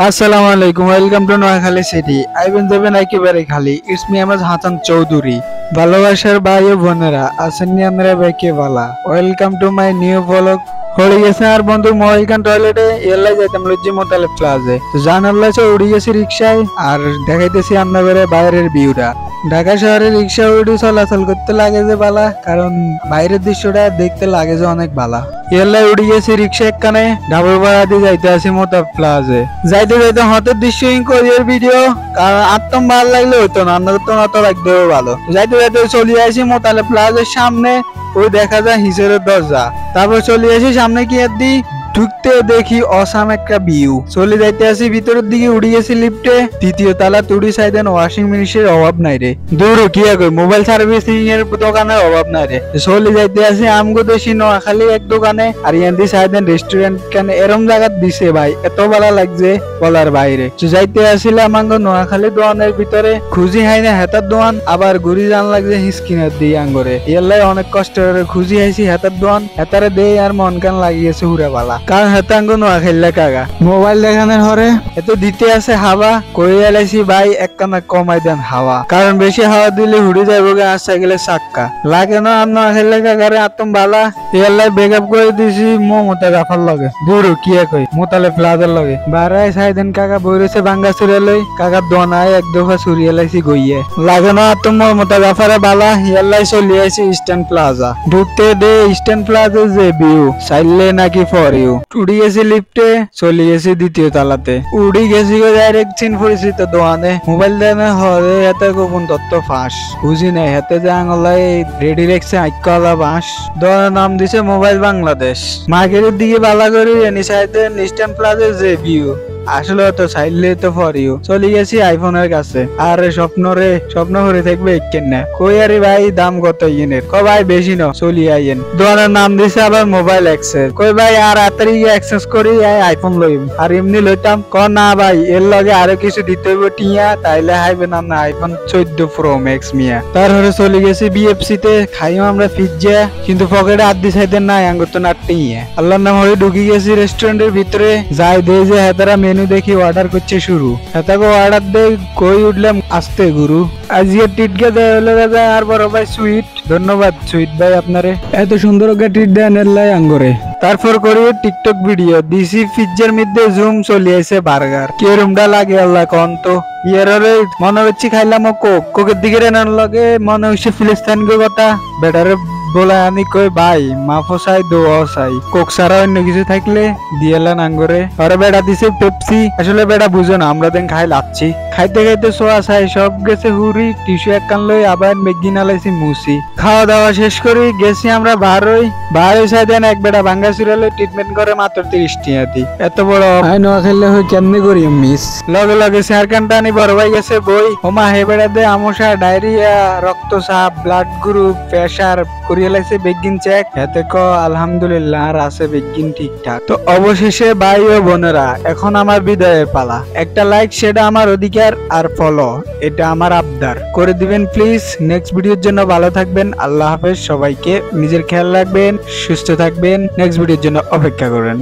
আসসালামু আলাইকুম, welcome to Noakhali city. আইবেন যাবেন একেবারে খালি। ইটস মি আমার হাসান চৌধুরী। ভালোবাসার ভাই ও বোনেরা আছেন নি আমরা বেকে বালা। Welcome to my new blog. হয়ে গেছে আর বন্ধু মহিলখান টয়লেটে এলাই যাইতাম লজ্জি মোতালে প্লাজে। তো জানাল্লা উড়ি গেছি রিক্সায় আর দেখাইতেছি আপনাদের বাইরের ভিউটা। ঢাকা শহরে রিক্সা উঠে চলাচল করতে লাগে যে বালা, কারণ বাইরের দৃশ্যটা দেখতে লাগে যে অনেক বালা। এলাই উড়ে গেছি রিক্সা একখানে ডাবল ভাড়া দিয়ে যাইতে আসি মোতা প্লাজে। যাইতে যাইতে হতের দৃশ্য কোরিয়ার ভিডিও, কারণ আত্ম ভালো লাগলে হইতো না, আপনাদের তো না তো লাগতেও ভালো। যাইতে যাইতে চলে আসি মোতালে প্লাজের সামনে, ওই দেখা যায় হিসেবের দরজা। তারপর চলে আসি সামনে কি আর দি ঢুকতে দেখি অসাম একটা ভিউ। চলে যাইতে আসি ভিতরের দিকে, উড়ে গেছি লিফটে। তৃতীয় তালা তুড়ি সাইদেন ওয়াশিং মেশিনের অভাব নাই রে। দূর কি কই মোবাইল সার্ভিসিং এর দোকানের অভাব নাই রে। চলে যাইতে আসি আমগো দেশি নোয়াখালী এক দোকানে, আর ইয়ান্দি সাইদেন রেস্টুরেন্ট কানে এরম জায়গা দিছে ভাই, এত ভালো লাগছে বলার বাইরে। যাইতে আসিলাম আমগো নোয়াখালী দোকানের ভিতরে, খুঁজি হাই না হেতার দোকান, আবার ঘুরি জান লাগছে হিসকিনার দিয়ে আঙ্গরে। ইয়াল্লাই অনেক কষ্ট করে খুঁজি হাইছি হেতার দোকান, হেতারে দেই আর মন কান লাগিয়েছে হুরা বালা। কারণ হেতাঙ্গ নোয়া খেললে কাগা মোবাইল দেখানোর হরে এত দিতে আছে হাওয়া কই এলাইছি ভাই, একখানা কমাই দেন হাওয়া, কারণ বেশি হাওয়া দিলে হুড়ে যাবো গে আসা গেলে সাক্কা লাগে না। আর নোয়া খেললে কাগারে আতম বালা এলাই বেকআপ করে দিছি মোতা গাফার লগে। দূর কি কই মোতালে প্লাজার লগে বারাই সাইদেন কাকা বইরেছে বাঙ্গা চুরে লই, কাকা দনায় এক দফা চুরিয়ে লাইছি গইয়ে লাগে না। আতম মোতা গাফারে বালা ইয়াল্লাই চলি আইছি ইস্টার্ন প্লাজা। ঢুকতে দে ইস্টার্ন প্লাজা যে ভিউ চাইলে নাকি ফর ইউ। উড়ি গেছি লিফটে, চলে গেছি দ্বিতীয় তালাতে। উড়ি গেছি ডাইরেক্ট চিন পরিচিত দোকানে। মোবাইল দেনে হরে হাতে গোপন তত্ত্ব ফাঁস বুঝি নাই, হাতে যে আঙলাই রেডি রেখছে আইকলা বাঁশ। দোকানের নাম দিছে মোবাইল বাংলাদেশ। মার্কেটের দিকে বালা করে এনি সাইডে ইস্টার্ন প্লাজা যে ভিউ, আসলে তো চাইলে তো ফর ইউ। চলে গেছি আইফোনের কাছে, আর স্বপ্ন করে থাকবে কেন না কই আরে ভাই দাম কত ইয়েনের, ক ভাই বেশি ন চলি আইয়েন। দোকানের নাম দিছে আবার মোবাইল এক্সচেঞ্জ। কই ভাই আর তাড়াতাড়ি এক্সচেঞ্জ করি আইফোন লইম, আর এমনি লইতাম। ক না ভাই এর লগে আরো কিছু দিতে হইব টিয়া, তাইলে হাইবে না না আইফোন 14 প্রো ম্যাক্স মিয়া। তারপরে চলে গেছি বিএফসি তে, খাইও আমরা পিজ্জা, কিন্তু পকেটে আদি সাইডে নাই আঙ্গুর তো নাট্টি। আল্লাহর নাম হয়ে ঢুকি গেছি রেস্টুরেন্টের ভিতরে। যাই দে যে হেতারা মেনু দেখি অর্ডার করছে শুরু। হেতাকে অর্ডার দে কই উঠলাম আস্তে গুরু। আজকে টিটকে দেয় হলো দাদা আর বড় ভাই সুইট। ধন্যবাদ সুইট ভাই আপনারে এত সুন্দর ট্রিট দেন এলাই আঙ্গরে। তারপর করি টিকটক ভিডিও দিছি পিজ্জার মধ্যে জুম চলে আসে বার্গার। কিরমটা লাগে আল্লাহ কন তো। ইয়ারে মনে হচ্ছে খাইলাম কোকের দিকে রেনার লগে মনে হচ্ছে ফিলিস্তান কথা বেটারে বলে আনি কই ভাই মাফো চাই দোয়াও চাই, কোক ছাড়া অন্য কিছু থাকলে দিয়েলেন আঙ্গরে। আরে বেড়া দিছে পেপসি। আসলে বেড়া বুঝো না, আমরা দেন খাই লাচ্ছি। খাইতে খাইতে সোয়া চাই সব গেছে হুরি। টিস্যু একখান লই আবার মেগি নালাইছি মুসি। খাওয়া দাওয়া শেষ করি গেছি আমরা বারোই চাই দেন এক বেড়া ভাঙ্গা চুরালে ট্রিটমেন্ট করে মাত্র 30 টিয়া দি। এত বড় আই নোয়া খেললে হই কেমনে করি মিস। লগে লগে শেয়ারকানটা আনি বড় ভাই গেছে বই। ওমা হে বেড়া দে আমশা ডায়রিয়া রক্তচাপ ব্লাড গ্রুপ প্রেসার করিয়ে লাইছে বেগিন চেক। হেতে ক আলহামদুলিল্লাহ আর আছে বেগিন ঠিকঠাক। তো অবশেষে ভাই ও বোনেরা এখন আমার বিদায়ের পালা। একটা লাইক সেটা আমার অধিকার, আর ফলো এটা আমার আবদার করে দিবেন প্লিজ। নেক্সট ভিডিওর জন্য ভালো থাকবেন। আল্লাহ হাফেজ সবাইকে। নিজের খেয়াল রাখবেন, সুস্থ থাকবেন। নেক্সট ভিডিওর জন্য অপেক্ষা করেন।